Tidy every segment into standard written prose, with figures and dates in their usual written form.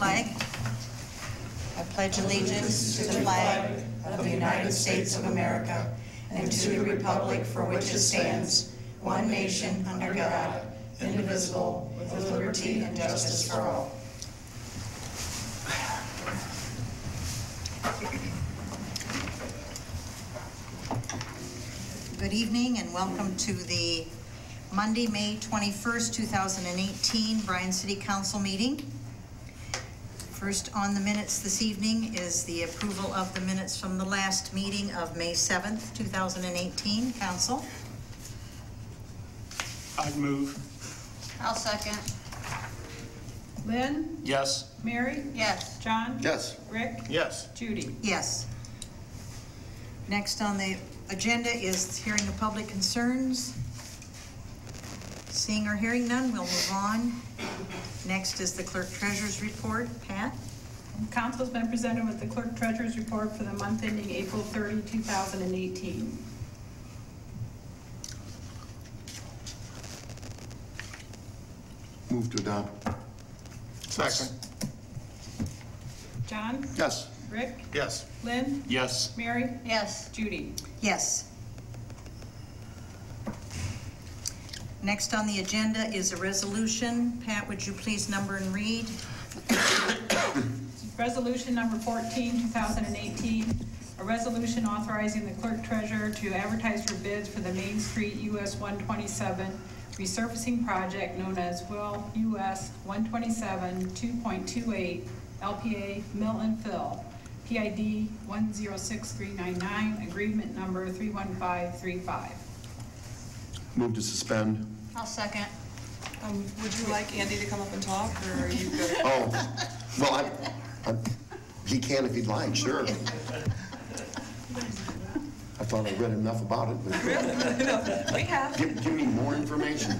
flag. I pledge allegiance to the flag of the United States of America and to the republic for which it stands, one nation under God, indivisible, with liberty and justice for all. Good evening and welcome to the Monday, May 21st, 2018 Bryan City Council meeting. First on the minutes this evening is the approval of the minutes from the last meeting of May 7th, 2018. Council? I'd move. I'll second. Lynn? Yes. Mary? Yes. John? Yes. Rick? Yes. Judy? Yes. Next on the agenda is hearing of public concerns. Seeing or hearing none, we'll move on. Next is the clerk treasurer's report. Pat? Council's been presented with the clerk treasurer's report for the month ending April 30, 2018. Move to adopt. Second. John? Yes. Rick? Yes. Lynn? Yes. Mary? Yes. Judy? Yes. Next on the agenda is a resolution. Pat, would you please number and read? Resolution number 14, 2018. A resolution authorizing the clerk treasurer to advertise for bids for the Main Street US 127 resurfacing project known as Will US 127 2.28 LPA Mill and Fill. PID 106399, agreement number 31535. Move to suspend. I'll second. Would you like Andy to come up and talk, or are you good? Oh, well, he can if he'd like, sure. I thought I read enough about it, but No, we have. give me more information.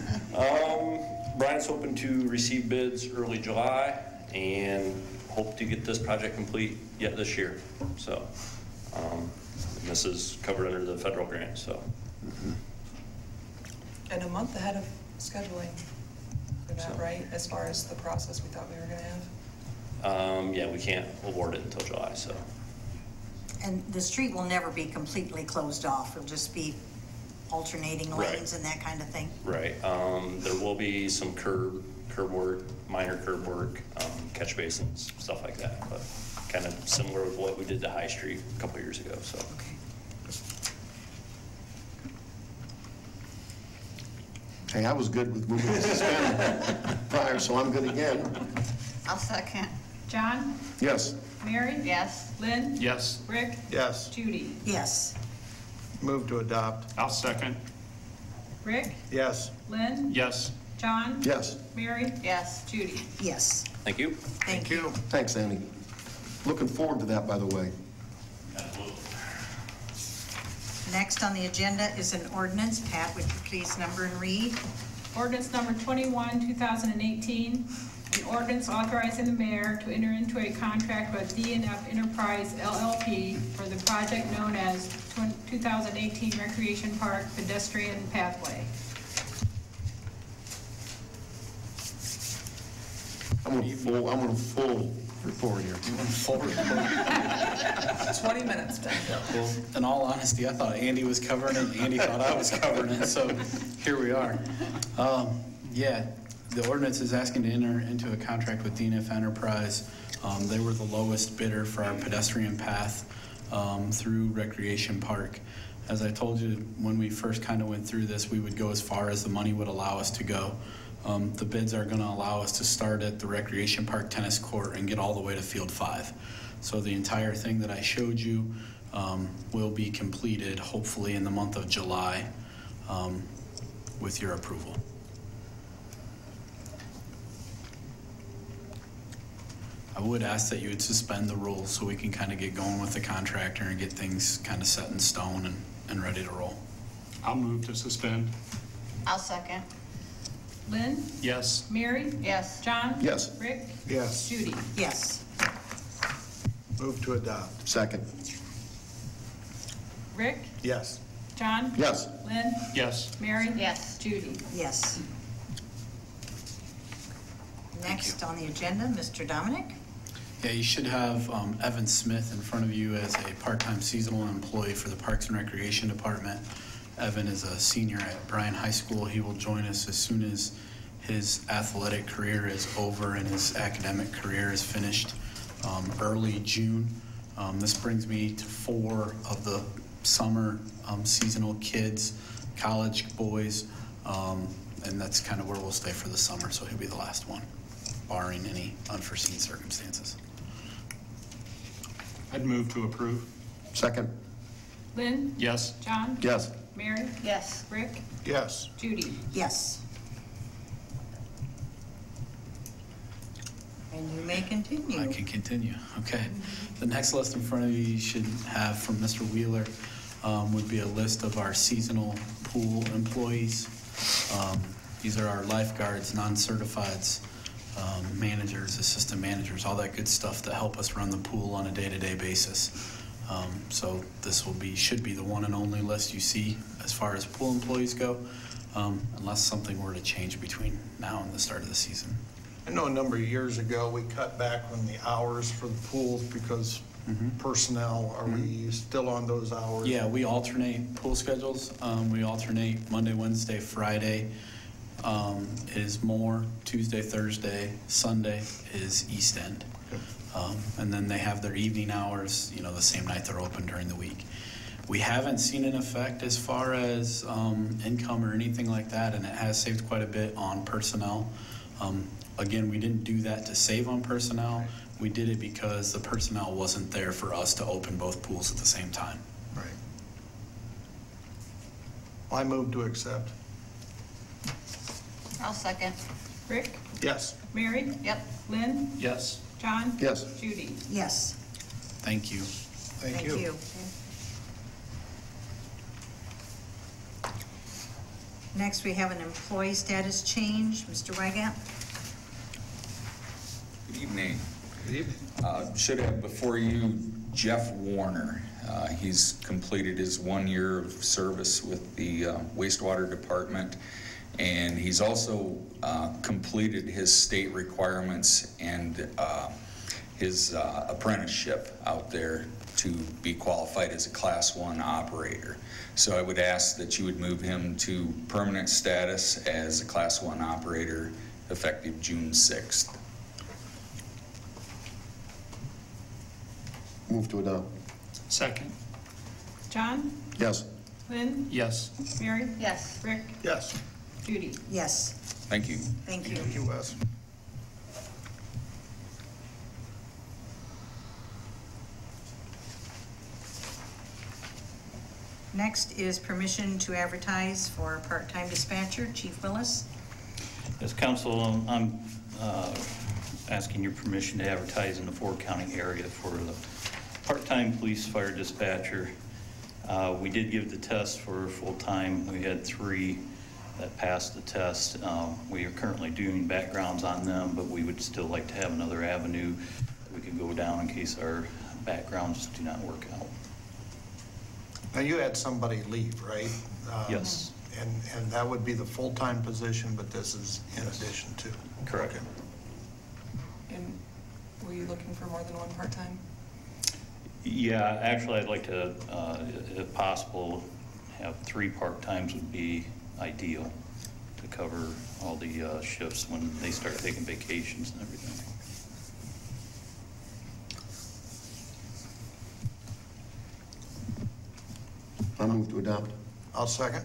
Bryan's hoping to receive bids early July and hope to get this project complete yet this year. So, this is covered under the federal grant, so. And a month ahead of scheduling for that, right? As far as the process we thought we were going to have? Yeah, we can't award it until July, so. And the street will never be completely closed off. It'll just be alternating lanes and that kind of thing. Right. There will be some curb work, minor curb work, catch basins, stuff like that, but kind of similar with what we did to High Street a couple years ago, so. Okay. Hey, I was good with moving to suspend prior, so I'm good again. I'll second. John? Yes. Mary? Yes. Lynn? Yes. Rick? Yes. Judy? Yes. Move to adopt. I'll second. Rick? Yes. Lynn? Yes. John? Yes. Mary? Yes. Judy? Yes. Thank you. Thank you. Thanks, Andy. Looking forward to that, by the way. Next on the agenda is an ordinance. Pat, would you please number and read? Ordinance number 21, 2018. An ordinance authorizing the mayor to enter into a contract with D&F Enterprise LLP for the project known as 2018 Recreation Park Pedestrian Pathway. I'm on a full report here. Full report. 20 minutes, Ben. Well, in all honesty, I thought Andy was covering it, and Andy thought I was covering it, so here we are. Yeah, the ordinance is asking to enter into a contract with DNF Enterprise. They were the lowest bidder for our pedestrian path through Recreation Park. As I told you, when we first kind of went through this, we would go as far as the money would allow us to go. The bids are going to allow us to start at the Recreation Park tennis court and get all the way to Field 5. So the entire thing that I showed you will be completed hopefully in the month of July with your approval. I would ask that you would suspend the rules so we can kind of get going with the contractor and get things kind of set in stone and ready to roll. I'll move to suspend. I'll second. Lynn? Yes. Mary? Yes. John? Yes. Rick? Yes. Judy? Yes. Move to adopt. Second. Rick? Yes. John? Yes. Lynn? Yes. Mary? Yes. Judy? Yes. Next on the agenda, Mr. Dominic. Yeah, you should have Evan Smith in front of you as a part-time seasonal employee for the Parks and Recreation Department. Evan is a senior at Bryan High School. He will join us as soon as his athletic career is over and his academic career is finished early June. This brings me to 4 of the summer seasonal kids, college boys, and that's kind of where we'll stay for the summer, so he'll be the last one, barring any unforeseen circumstances. I'd move to approve. Second. Lynn? Yes. John? Yes. Mary? Yes. Rick? Yes. Judy? Yes. And you may continue. I can continue. Okay. The next list in front of you should have from Mr. Wheeler would be a list of our seasonal pool employees. These are our lifeguards, non-certifieds, managers, assistant managers, all that good stuff that help us run the pool on a day-to-day basis. So this should be the one and only list you see as far as pool employees go, unless something were to change between now and the start of the season. I know a number of years ago, we cut back on the hours for the pools because personnel. Are we still on those hours? Yeah, we alternate pool schedules. We alternate Monday, Wednesday, Friday is Moore, Tuesday, Thursday, Sunday is East End. And then they have their evening hours, the same night they're open during the week. We haven't seen an effect as far as income or anything like that, and it has saved quite a bit on personnel. Again, we didn't do that to save on personnel. We did it because the personnel wasn't there for us to open both pools at the same time. Right. Well, I move to accept. I'll second. Rick? Yes. Mary? Yep. Lynn? Yes. John? Yes. Judy? Yes. Thank you. Thank you. Next, we have an employee status change. Mr. Wygant? Good evening. Good evening. Should have before you Jeff Warner. He's completed his 1 year of service with the wastewater department, and he's also completed his state requirements and his apprenticeship out there to be qualified as a Class 1 operator. So I would ask that you would move him to permanent status as a Class 1 operator effective June 6th. Move to adopt. Second. John? Yes. Lynn? Yes. Mary? Yes. Rick? Yes. Judy? Yes. Thank you. Thank you. Thank you, Wes. Next is permission to advertise for part-time dispatcher. Chief Willis? As council, I'm asking your permission to advertise in the Ford County area for the part-time police fire dispatcher. We did give the test for full-time. We had 3 that passed the test. We are currently doing backgrounds on them, but we would still like to have another avenue we could go down in case our backgrounds do not work out. Now, you had somebody leave, right? Yes. And that would be the full-time position, but this is in addition to? Correct. Okay. And were you looking for more than one part-time? Yeah, actually, I'd like to, if possible, have 3 part-times would be ideal to cover all the shifts when they start taking vacations and everything. I move to adopt. I'll second.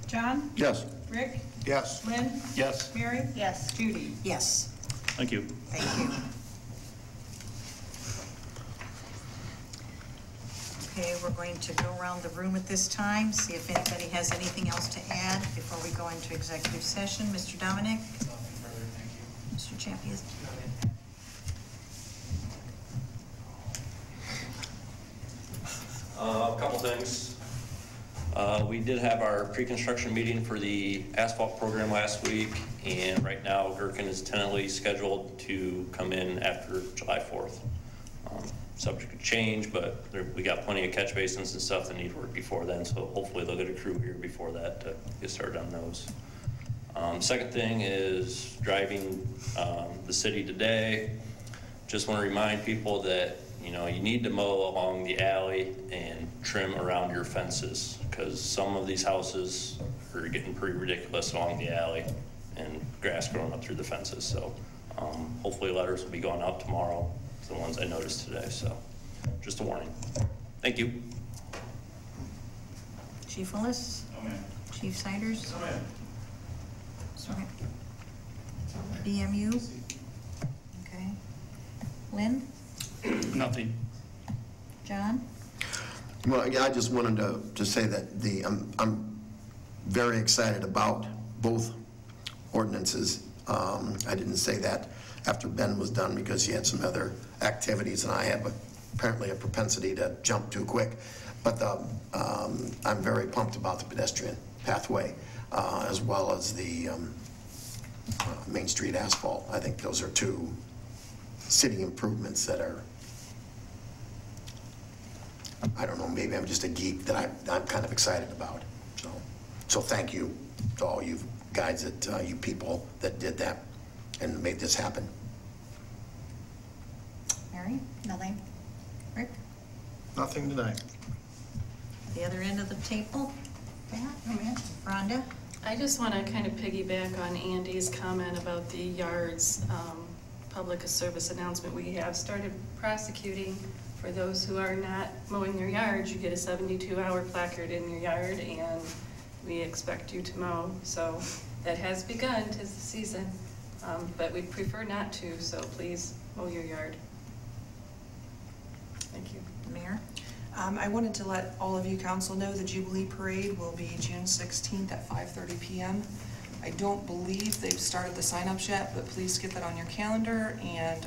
John? Yes. Rick? Yes. Lynn? Yes. Mary? Yes. Judy? Yes. Thank you. Thank you. Okay, we're going to go around the room at this time, see if anybody has anything else to add before we go into executive session. Mr. Dominic? Nothing further, thank you. Mr. Champion? A couple things. We did have our pre-construction meeting for the asphalt program last week, and right now Gherkin is tentatively scheduled to come in after July 4th. Subject to change, but we got plenty of catch basins and stuff that need work before then, so hopefully they'll get a crew here before that to get started on those. Second thing is driving the city today. just want to remind people that, you know, you need to mow along the alley and trim around your fences, because some of these houses are getting pretty ridiculous along the alley and grass growing up through the fences. So hopefully letters will be going out tomorrow, the ones I noticed today. So just a warning. Thank you. Chief Willis? Chief Siders? Okay. BMU? Okay. Lynn? Nothing. John? Well, yeah, I just wanted to say that I'm very excited about both ordinances. I didn't say that after Ben was done because he had some other activities, and I have apparently a propensity to jump too quick. But I'm very pumped about the pedestrian pathway as well as the Main Street asphalt. I think those are two city improvements that are, I don't know, maybe I'm just a geek that I'm kind of excited about. So thank you to all you guys, you people that did that and made this happen. Mary? Nothing. Rick? Nothing tonight. The other end of the table? Rhonda? I just want to kind of piggyback on Andy's comment about the yards public service announcement. We have started prosecuting for those who are not mowing their yards. You get a 72-hour placard in your yard, and we expect you to mow. So that has begun. 'Tis the season, but we'd prefer not to, so please mow your yard. Thank you. Mayor? I wanted to let all of you council know the Jubilee Parade will be June 16th at 5:30 p.m. I don't believe they've started the sign-ups yet, but please get that on your calendar, and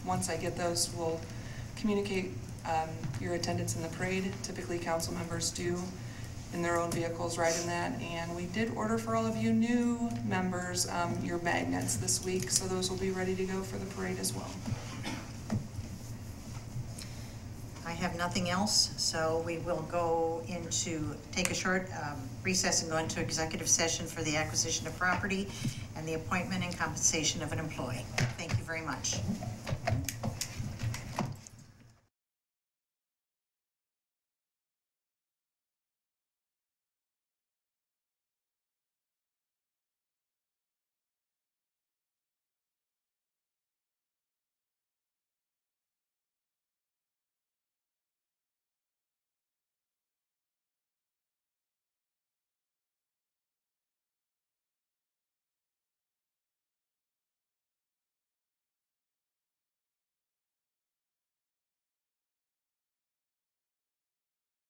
once I get those, we'll communicate your attendance in the parade. Typically, council members do in their own vehicles ride in that, and we did order for all of you new members your magnets this week, so those will be ready to go for the parade as well. I have nothing else, so we will go take a short recess and go into executive session for the acquisition of property and the appointment and compensation of an employee. Thank you very much.